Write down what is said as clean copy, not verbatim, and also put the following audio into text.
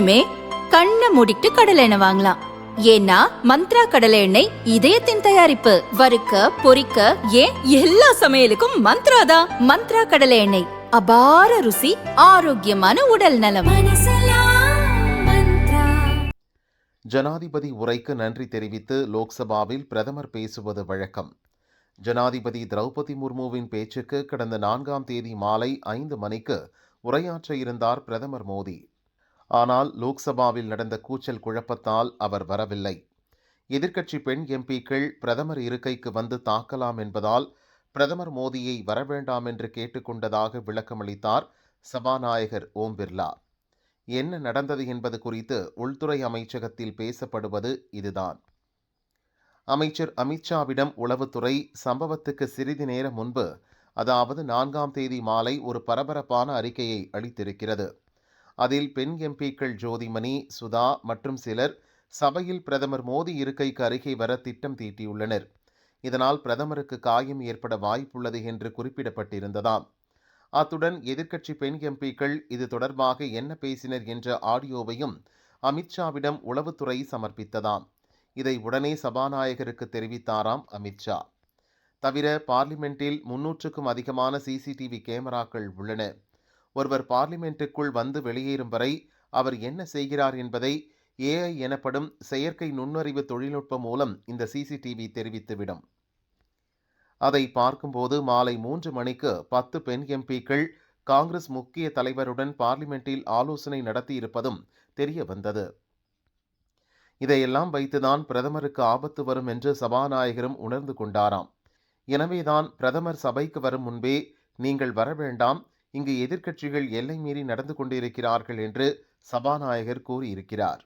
இனிமே கண்ணை மூடிட்டு கடலை எண்ணெய் வாங்கலாம். ஏன்னா மந்த்ரா கடலை எண்ணெய் இதயத்தின் தயாரிப்பு. வறுக்க பொரிக்க ஏன் எல்லா சமையலுக்கும் மந்த்ரா தான். மந்த்ரா கடலை எண்ணெய், அபார ருசி, ஆரோக்கியமான உடல் நலம். ஜனாதிபதி உரைக்கு நன்றி தெரிவித்து லோக்சபாவில் பிரதமர் பேசுவது வழக்கம். ஜனாதிபதி திரௌபதி முர்முவின் பேச்சுக்கு கடந்த 4ஆம் தேதி மாலை 5 மணிக்கு உரையாற்ற இருந்தார் பிரதமர் மோடி. ஆனால் லோக்சபாவில் நடந்த கூச்சல் குழப்பத்தால் அவர் வரவில்லை. எதிர்க்கட்சி பெண் எம்பிக்கள் பிரதமர் இருக்கைக்கு வந்து தாக்கலாம் என்பதால் பிரதமர் மோடியை வரவேண்டாம் என்று கேட்டுக்கொண்டதாக விளக்கமளித்தார் சபாநாயகர் ஓம் பிர்லா. என்ன நடந்தது என்பது குறித்து உள்துறை அமைச்சகத்தில் பேசப்படுவது இதுதான். அமைச்சர் அமித்ஷாவிடம் உளவுத்துறை சம்பவத்துக்கு சிறிது நேரம் முன்பு, அதாவது 4ஆம் தேதி மாலை ஒரு பரபரப்பான அறிக்கையை அளித்திருக்கிறது. அதில் பெண் எம்பிக்கள் ஜோதிமணி, சுதா மற்றும் சிலர் சபையில் பிரதமர் மோடி இருக்கைக்கு அருகே வர திட்டம் தீட்டியுள்ளனர். இதனால் பிரதமருக்கு காயம் ஏற்பட வாய்ப்புள்ளது என்று குறிப்பிடப்பட்டிருந்ததாம். அத்துடன் எதிர்க்கட்சி பெண் எம்பிக்கள் இது தொடர்பாக என்ன பேசினர் என்ற ஆடியோவையும் அமித்ஷாவிடம் உளவுத்துறை சமர்ப்பித்ததாம். இதை உடனே சபாநாயகருக்கு தெரிவித்தாராம் அமித்ஷா. தவிர பார்லிமெண்டில் 300க்கும் அதிகமான சிசிடிவி கேமராக்கள் உள்ளன. ஒருவர் பார்லிமெண்ட்டுக்குள் வந்து வெளியேறும் வரை அவர் என்ன செய்கிறார் என்பதை AI எனப்படும் செயற்கை நுண்ணறிவு தொழில்நுட்பம் மூலம் இந்த சிசிடிவி தெரிவித்துவிடும். அதை பார்க்கும்போது மாலை 3 மணிக்கு 10 பெண் எம்பிக்கள் காங்கிரஸ் முக்கிய தலைவருடன் பார்லிமெண்டில் ஆலோசனை நடத்தியிருப்பதும் தெரிய வந்தது. இதையெல்லாம் வைத்துதான் பிரதமருக்கு ஆபத்து வரும் என்று சபாநாயகரும் உணர்ந்து கொண்டாராம். எனவேதான் பிரதமர் சபைக்கு வரும் முன்பே நீங்கள் வர வேண்டாம், இங்கு எதிர்க்கட்சிகள் எல்லை மீறி நடந்து கொண்டிருக்கிறார்கள் என்று சபாநாயகர் கூறியிருக்கிறார்.